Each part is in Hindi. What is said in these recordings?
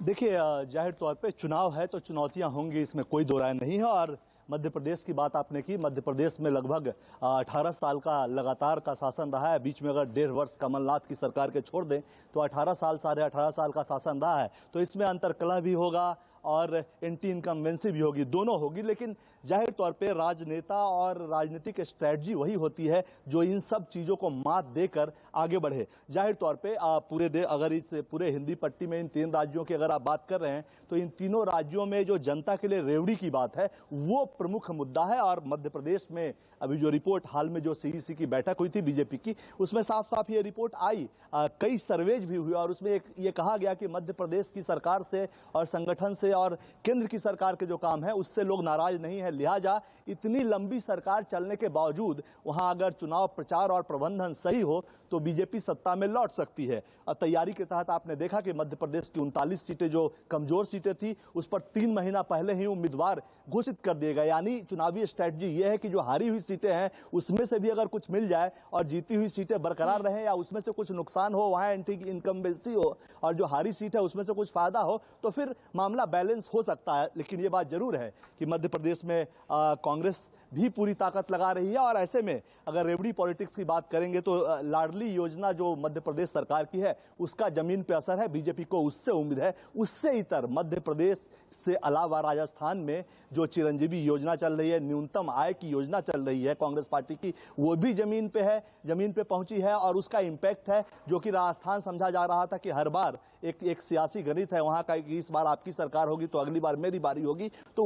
देखिए, जाहिर तौर पे चुनाव है तो चुनौतियां होंगी, इसमें कोई दो राय नहीं है। और मध्य प्रदेश की बात आपने की। मध्य प्रदेश में लगभग 18 साल का लगातार का शासन रहा है। बीच में अगर 1.5 वर्ष कमलनाथ की सरकार के छोड़ दें तो 18 साल, साढ़े 18 साल का शासन रहा है। तो इसमें अंतर्कलह भी होगा और एंटी इनकम्बेंसी भी होगी, दोनों होगी। लेकिन जाहिर तौर पे राजनेता और राजनीतिक स्ट्रेटजी वही होती है जो इन सब चीज़ों को मात देकर आगे बढ़े। जाहिर तौर पे अगर इस पूरे हिंदी पट्टी में इन 3 राज्यों की अगर आप बात कर रहे हैं तो इन तीनों राज्यों में जो जनता के लिए रेवड़ी की बात है वो प्रमुख मुद्दा है। और मध्य प्रदेश में अभी जो रिपोर्ट हाल में जो सीईसी की बैठक हुई थी बीजेपी की, उसमें साफ साफ ये रिपोर्ट आई। कई सर्वेज भी हुए और उसमें ये कहा गया कि मध्य प्रदेश की सरकार से और संगठन से और केंद्र की सरकार के जो काम है उससे लोग नाराज नहीं है। लिहाजा इतनी लंबी सरकार चलने के बावजूद वहां अगर चुनाव प्रचार और प्रबंधन सही हो तो बीजेपी सत्ता में लौट सकती है। और तैयारी के तहत आपने देखा कि मध्य प्रदेश की 39 सीटें जो कमजोर सीटें थी उस पर 3 महीना पहले ही उम्मीदवार घोषित कर दिए गए। यानी चुनावी स्ट्रेटजी यह है कि जो हारी हुई सीटें हैं उसमें से भी अगर कुछ मिल जाए और जीती हुई सीटें बरकरार रहें या उसमें से कुछ नुकसान हो, वहां एंटी इनकम्बेंसी हो और जो हारी सीट है उसमें से कुछ फायदा हो तो फिर मामला बैलेंस हो सकता है। लेकिन यह बात जरूर है कि मध्य प्रदेश में कांग्रेस भी पूरी ताकत लगा रही है। और ऐसे में अगर रेवड़ी पॉलिटिक्स की बात करेंगे तो लाडली योजना जो मध्य प्रदेश सरकार की है उसका जमीन पे असर है। बीजेपी को उससे उम्मीद है। उससे इतर मध्य प्रदेश से अलावा राजस्थान में जो चिरंजीवी योजना चल रही है, न्यूनतम आय की योजना चल रही है कांग्रेस पार्टी की, वो भी जमीन पे है, जमीन पे पहुंची है। और उसका इंपैक्ट है जो कि राजस्थान समझा जा रहा था कि हर बार एक सियासी गणित है वहां का कि इस बार आपकी सरकार होगी तो अगली बार मेरी बारी होगी। तो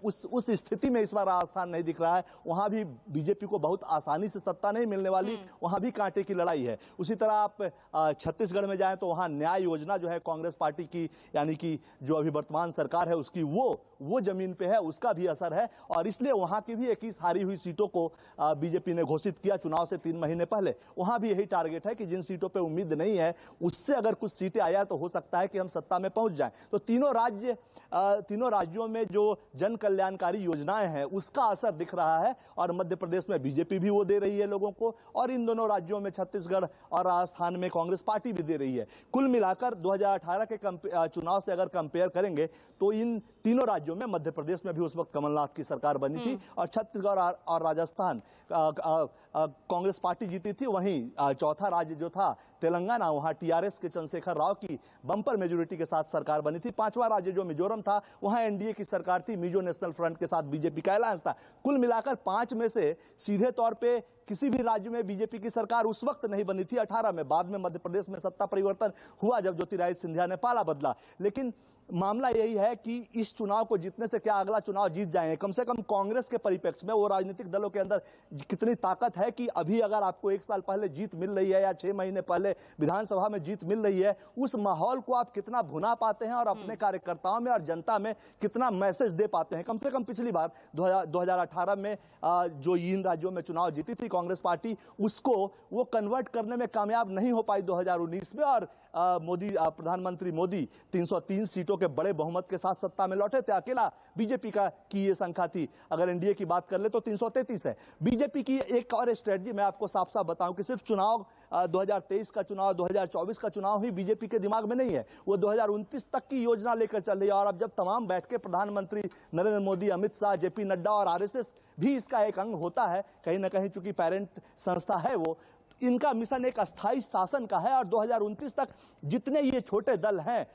उस स्थिति में इस बार राजस्थान नहीं दिख रहा है। वहां भी बीजेपी को बहुत आसानी से सत्ता नहीं मिलने वाली, वहां भी कांटे की लड़ाई है। उसी तरह आप छत्तीसगढ़ में जाएं तो वहां न्याय योजना जो है कांग्रेस पार्टी की, यानी कि जो अभी वर्तमान सरकार है उसकी, वो जमीन पे है, उसका भी असर है। और इसलिए वहां की भी 21 हारी हुई सीटों को बीजेपी ने घोषित किया चुनाव से 3 महीने पहले। वहां भी यही टारगेट है कि जिन सीटों पे उम्मीद नहीं है उससे अगर कुछ सीटें आया तो हो सकता है कि हम सत्ता में पहुंच जाएं। तो तीनों राज्यों में जो जन कल्याणकारी योजनाएं हैं उसका असर दिख रहा है। और मध्य प्रदेश में बीजेपी भी वो दे रही है लोगों को, और इन दोनों राज्यों में छत्तीसगढ़ और राजस्थान में कांग्रेस पार्टी भी दे रही है। कुल मिलाकर 2018 के चुनाव से अगर कंपेयर करेंगे तो इन तीनों राज्यों में, मध्य प्रदेश में भी उस वक्त कमलनाथ की सरकार बनी थी और छत्तीसगढ़ और राजस्थान कांग्रेस पार्टी जीती थी। वहीं चौथा राज्य जो था तेलंगाना, वहां टीआरएस के चंद्रशेखर राव की बंपर मेजोरिटी के साथ सरकार बनी थी। 5वां राज्य जो मिजोरम था वहां एनडीए की सरकार थी, मिजो नेशनल फ्रंट के साथ बीजेपी का अलायंस था। कुल मिलाकर 5 में से सीधे तौर पे किसी भी राज्य में बीजेपी की सरकार उस वक्त नहीं बनी थी 18 में। बाद में मध्य प्रदेश में सत्ता परिवर्तन हुआ जब ज्योतिरादित्य सिंधिया ने पाला बदला। लेकिन मामला यही है कि इस चुनाव को जीतने से क्या अगला चुनाव जीत जाएंगे? कम से कम कांग्रेस के परिप्रेक्ष्य में वो राजनीतिक दलों के अंदर कितनी ताकत है कि अभी अगर आपको 1 साल पहले जीत मिल रही है या 6 महीने पहले विधानसभा में जीत मिल रही है, उस माहौल को आप कितना भुना पाते हैं और अपने कार्यकर्ताओं में और जनता में कितना मैसेज दे पाते हैं। कम से कम पिछली बार 2018 में जो इन राज्यों में चुनाव जीती थी कांग्रेस पार्टी, उसको वो कन्वर्ट करने में कामयाब नहीं हो पाई 2019 में। और प्रधानमंत्री मोदी 303 सीटों के बड़े बहुमत के साथ सत्ता में लौटे थे। अकेला बीजेपी की ये संख्या थी। अगर एनडीए की बात कर ले तो 333 है। बीजेपी की एक और स्ट्रेटजी मैं आपको साफ साफ बताऊं कि सिर्फ चुनाव 2023 का चुनाव, 2024 का चुनाव ही बीजेपी के दिमाग में नहीं है, वो 2029 तक की योजना लेकर चल रही है। और अब जब तमाम बैठ के प्रधानमंत्री नरेंद्र मोदी, अमित शाह, जेपी नड्डा और आरएसएस भी इसका एक अंग होता है कहीं ना कहीं, चूंकि पेरेंट संस्था है वो, इनका मिशन एक अस्थाई शासन का है। और 2029 तक जितने ये छोटे दल हैं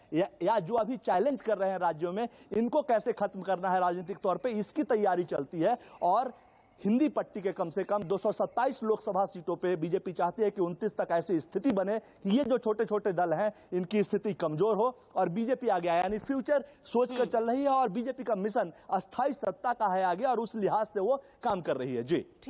या जो अभी चैलेंज कर रहे हैं राज्यों में, इनको कैसे खत्म करना है राजनीतिक तौर पे, इसकी तैयारी चलती है। और हिंदी पट्टी के कम से कम 227 लोकसभा सीटों पे बीजेपी चाहती है कि 29 तक ऐसी स्थिति बने कि ये जो छोटे छोटे दल हैं इनकी स्थिति कमजोर हो और बीजेपी आगे आए। यानी फ्यूचर सोच कर चल रही है और बीजेपी का मिशन अस्थाई सत्ता का है आगे, और उस लिहाज से वो काम कर रही है। जी।